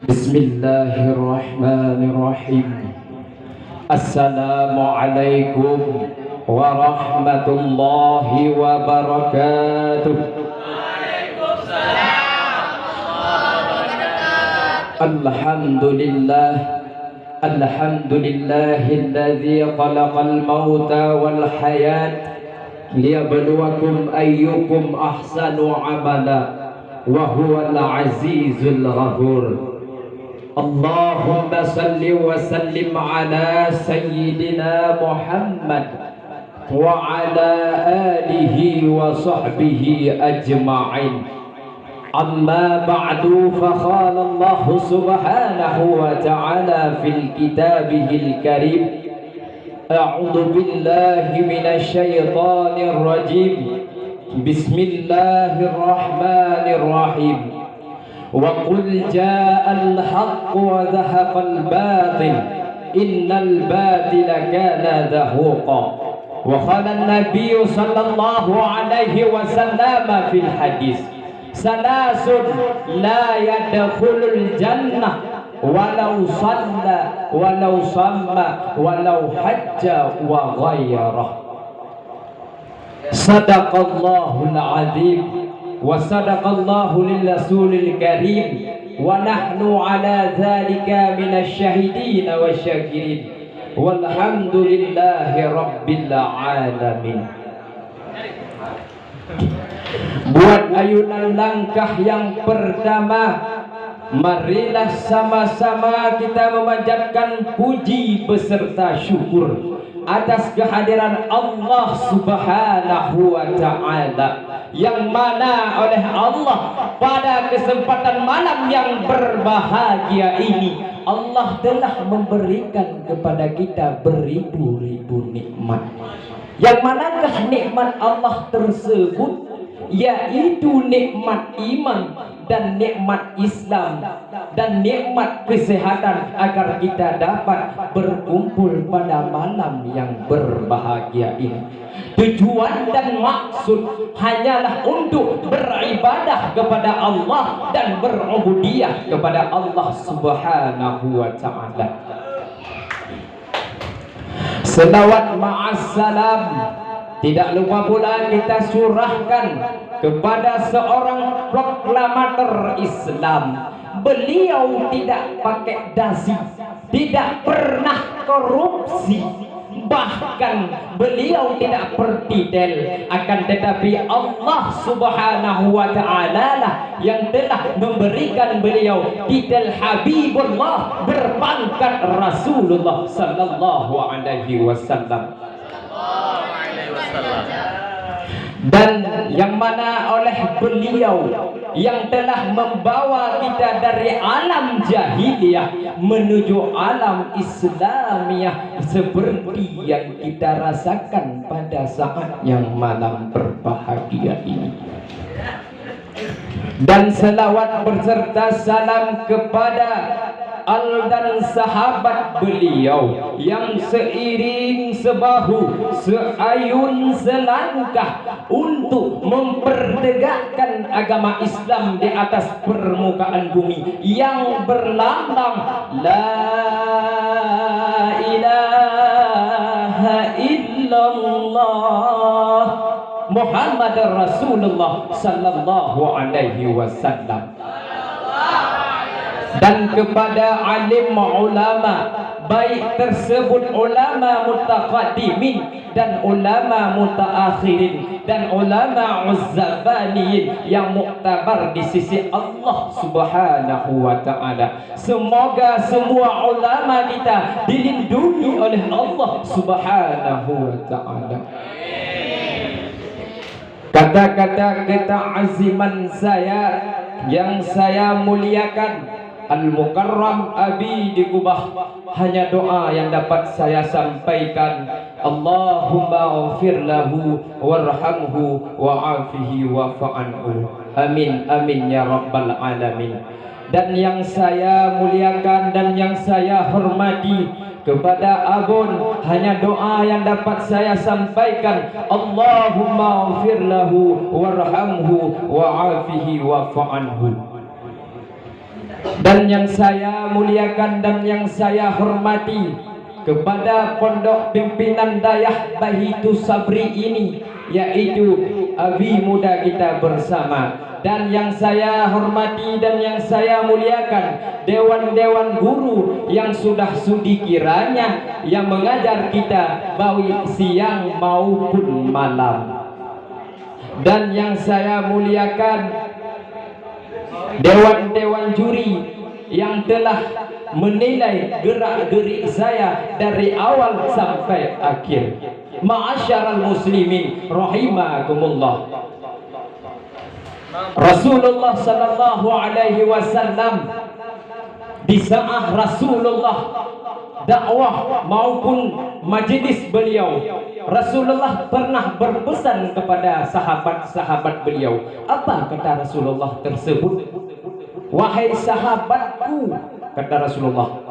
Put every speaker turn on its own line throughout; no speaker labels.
Bismillahirrahmanirrahim. Assalamualaikum warahmatullahi wabarakatuh. Alhamdulillah, alhamdulillahilladzi khalaqal mauta wal hayat liyabluwakum ayyukum ahsanu amala wa huwal azizul ghafur. Allahumma salli wa sallim ala sayyidina Muhammad wa ala alihi wa sahbihi ajma'in. Amma ba'du, faqala Allah subhanahu wa ta'ala fil kitabihil karim, a'udzu billahi minasy syaithanir rajim. Bismillahirrahmanirrahim. Wa qul ja'al haqq wa dhahaqal batil innal batila kana zahuqa. Wa qala an-nabiy sallallahu alaihi wasallam fil hadis, salasun la yadkhulul jannah walau shalla walau shamma walau hajja wa ghayrah. Sadaqallahul azim wa sadaqallahu lil rasulil karim wa nahnu ala dzalika minasy syahidin wasyakirin walhamdulillahi rabbil alamin. Buat ayunan langkah yang pertama, marilah sama-sama kita memanjatkan puji beserta syukur atas kehadiran Allah subhanahu wa ta'ala, yang mana oleh Allah pada kesempatan malam yang berbahagia ini Allah telah memberikan kepada kita beribu-ribu nikmat. Yang manakah nikmat Allah tersebut? Yaitu nikmat iman dan nikmat Islam dan nikmat kesehatan, agar kita dapat berkumpul pada malam yang berbahagia ini. Tujuan dan maksud hanyalah untuk beribadah kepada Allah dan berubudiyah kepada Allah subhanahu wa ta'ala. Selawat ma'assalam tidak lupa pula kita surahkan kepada seorang proklamator Islam. Beliau tidak pakai dasi, tidak pernah korupsi, bahkan beliau tidak bertitel. Akan tetapi Allah subhanahu wa ta'ala lah yang telah memberikan beliau titel Habibullah berpangkat Rasulullah sallallahu alaihi wasallam. Dan yang mana oleh beliau yang telah membawa kita dari alam jahiliyah menuju alam Islamiyah seperti yang kita rasakan pada saat yang malam berbahagia ini. Dan selawat berserta salam kepada al dan sahabat beliau yang seiring sebahu seayun selangkah untuk mempertegakkan agama Islam di atas permukaan bumi yang berlambang la ilaha illallah Muhammad Rasulullah sallallahu alaihi wasallam. Dan kepada alim ulama, baik tersebut ulama mutaqaddimin dan ulama mutaakhirin dan ulama uzzabaniyin yang muktabar di sisi Allah subhanahu wa ta'ala. Semoga semua ulama kita dilindungi oleh Allah subhanahu wa ta'ala. Kata-kata kita aziman saya yang saya muliakan, Al-Mukarram Abi di Kubah, hanya doa yang dapat saya sampaikan. Allahumma ghafir lahu warhamhu wa'afihi wa'fa'anhu. Amin amin ya rabbal alamin. Dan yang saya muliakan dan yang saya hormati, kepada Abun hanya doa yang dapat saya sampaikan. Allahumma ghafir lahu warhamhu wa'afihi wa'fa'anhu. Dan yang saya muliakan dan yang saya hormati kepada pondok pimpinan Dayah Bahitu Sabri ini, yaitu abi muda kita bersama. Dan yang saya hormati dan yang saya muliakan dewan-dewan guru yang sudah sudi kiranya yang mengajar kita baik siang maupun malam. Dan yang saya muliakan dewan-dewan juri yang telah menilai gerak-gerik saya dari awal sampai akhir. Ma'asyaral muslimin rahimakumullah. Rasulullah sallallahu alaihi wasallam di saat Rasulullah dakwah maupun majlis beliau, Rasulullah pernah berpesan kepada sahabat-sahabat beliau. Apa kata Rasulullah tersebut? Wahai sahabatku, kata Rasulullah,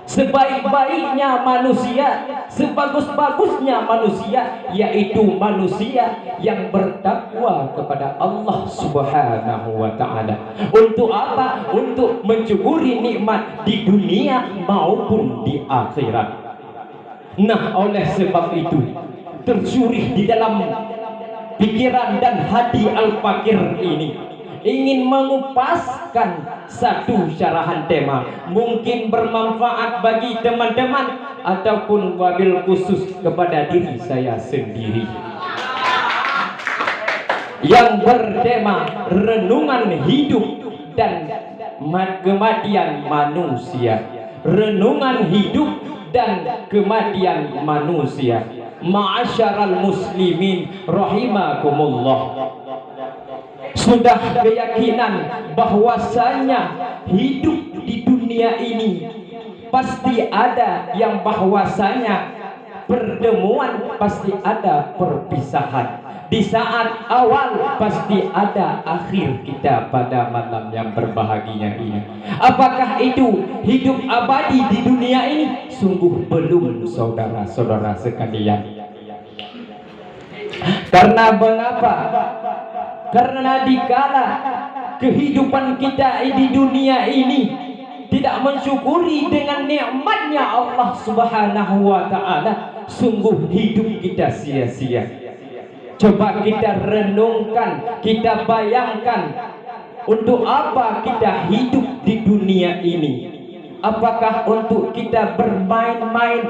sebaik-baiknya manusia, sebagus-bagusnya manusia, yaitu manusia yang bertakwa kepada Allah Subhanahu wa ta'ala. Untuk apa? Untuk mencukuri nikmat di dunia maupun di akhirat. Nah, oleh sebab itu tercurih di dalam pikiran dan hati Al-Fakir ini ingin mengupaskan satu syarahan tema, mungkin bermanfaat bagi teman-teman ataupun wabil khusus kepada diri saya sendiri, yang bertema renungan hidup dan kematian manusia. Renungan hidup dan kematian manusia. Ma'asyaral muslimin rahimakumullah. Sudah keyakinan bahwasanya hidup di dunia ini pasti ada yang bahwasanya pertemuan, pasti ada perpisahan. Di saat awal pasti ada akhir kita pada malam yang berbahagia ini. Apakah itu hidup abadi di dunia ini? Sungguh belum, saudara-saudara sekalian. Karena mengapa? Karena dikala kehidupan kita di dunia ini tidak mensyukuri dengan nikmatnya Allah Subhanahu wa ta'ala, sungguh hidup kita sia-sia. Coba kita renungkan, kita bayangkan, untuk apa kita hidup di dunia ini? Apakah untuk kita bermain-main,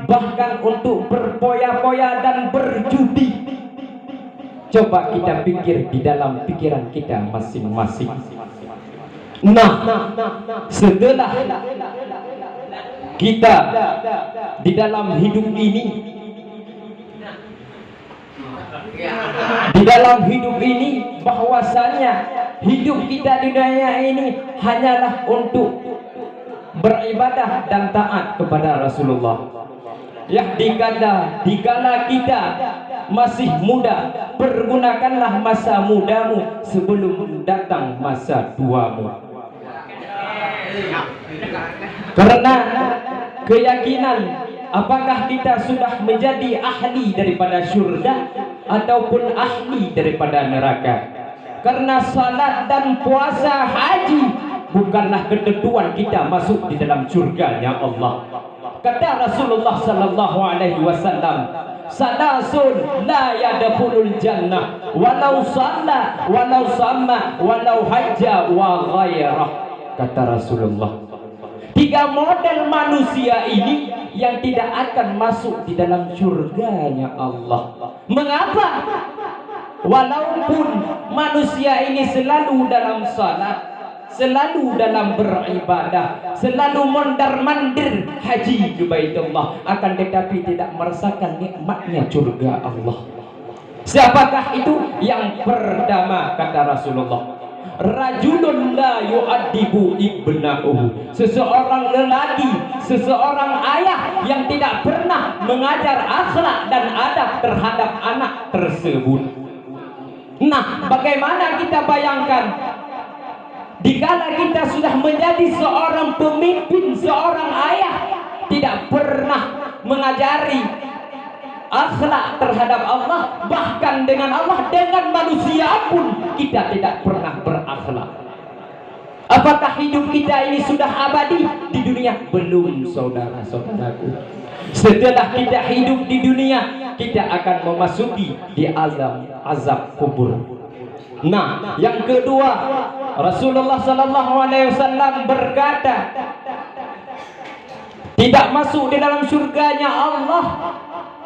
bahkan untuk berpoya-poya dan berjudi? Coba kita pikir di dalam pikiran kita masing-masing. Nah, setelah kita di dalam hidup ini, bahwasanya hidup kita di dunia ini hanyalah untuk beribadah dan taat kepada Rasulullah. Ya, dikala kita masih muda, pergunakanlah masa mudamu sebelum datang masa tuamu. Karena keyakinan, apakah kita sudah menjadi ahli daripada syurga ataupun ahli daripada neraka. Karena salat dan puasa haji bukanlah ketentuan kita masuk di dalam surganya Allah. Kata Rasulullah sallallahu alaihi wasallam, salasun la yadkhulul jannah walau shalla walau sama walau hajja wa ghairah. Kata Rasulullah, 3 model manusia ini yang tidak akan masuk di dalam surganya Allah. Mengapa? Walaupun manusia ini selalu dalam salat, selalu dalam beribadah, selalu mondar-mandir haji ke Baitullah, akan tetapi tidak merasakan nikmatnya surga Allah. Siapakah itu? Yang pertama, kata Rasulullah, rajulun la yu'addibu ibnahu, seseorang lelaki, seseorang ayah yang tidak pernah mengajar akhlak dan adab terhadap anak tersebut. Nah, bagaimana kita bayangkan dikala kita sudah menjadi seorang pemimpin, seorang ayah, tidak pernah mengajari akhlak terhadap Allah, bahkan dengan Allah, dengan manusia pun kita tidak pernah berakhlak. Apakah hidup kita ini sudah abadi di dunia? Belum, saudara-saudaraku. Setelah kita hidup di dunia, kita akan memasuki di alam azab kubur. Nah, yang kedua, Rasulullah sallallahu alaihi wasallam berkata, tidak masuk di dalam surganya Allah,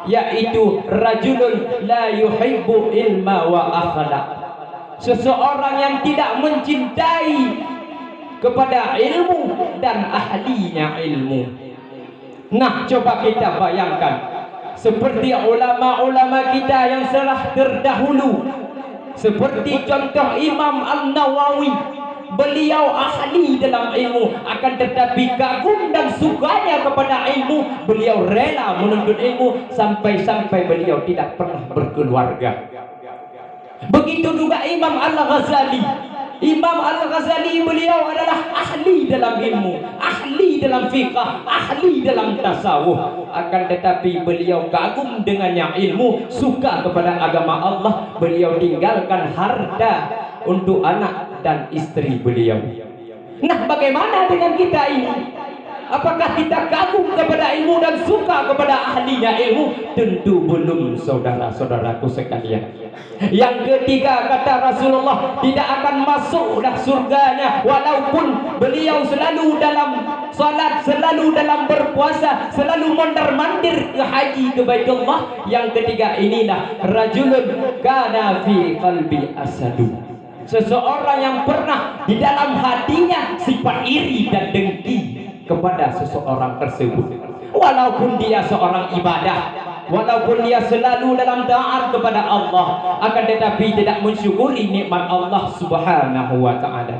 yaitu rajulun la yuhibbu ilma wa akhlaq. Seseorang yang tidak mencintai kepada ilmu dan ahlinya ilmu. Nah, coba kita bayangkan, seperti ulama-ulama kita yang telah terdahulu, seperti contoh Imam An-Nawawi, beliau ahli dalam ilmu, akan tetapi kagum dan sukanya kepada ilmu, beliau rela menuntut ilmu sampai-sampai beliau tidak pernah berkeluarga. Begitu juga Imam Al-Ghazali. Imam Al-Ghazali, beliau adalah ahli dalam ilmu, ahli dalam fiqah, ahli dalam tasawuf. Akan tetapi beliau kagum dengannya ilmu, suka kepada agama Allah, beliau tinggalkan harta untuk anak dan istri beliau. Nah, bagaimana dengan kita ini? Apakah kita kagum kepada ilmu dan suka kepada ahlinya ilmu? Tentu belum, saudara-saudaraku sekalian. Yang ketiga, kata Rasulullah, tidak akan masuk dah surganya walaupun beliau selalu dalam salat, selalu dalam berpuasa, selalu mondar-mandir ke haji ke Baitullah. Yang ketiga inilah rajulun kana fi qalbi asadu. Seseorang yang pernah di dalam hatinya sifat iri dan dengki kepada seseorang tersebut, walaupun dia seorang ibadah, walaupun dia selalu dalam taat kepada Allah, akan tetapi tidak mensyukuri nikmat Allah Subhanahu wa taala.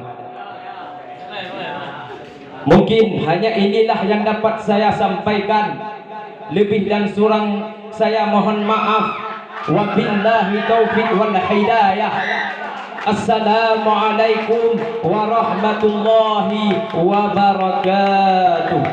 Mungkin hanya inilah yang dapat saya sampaikan. Lebih dan kurang saya mohon maaf. Wabillahi taufiq wal hidayah. Assalamualaikum warahmatullahi wabarakatuh.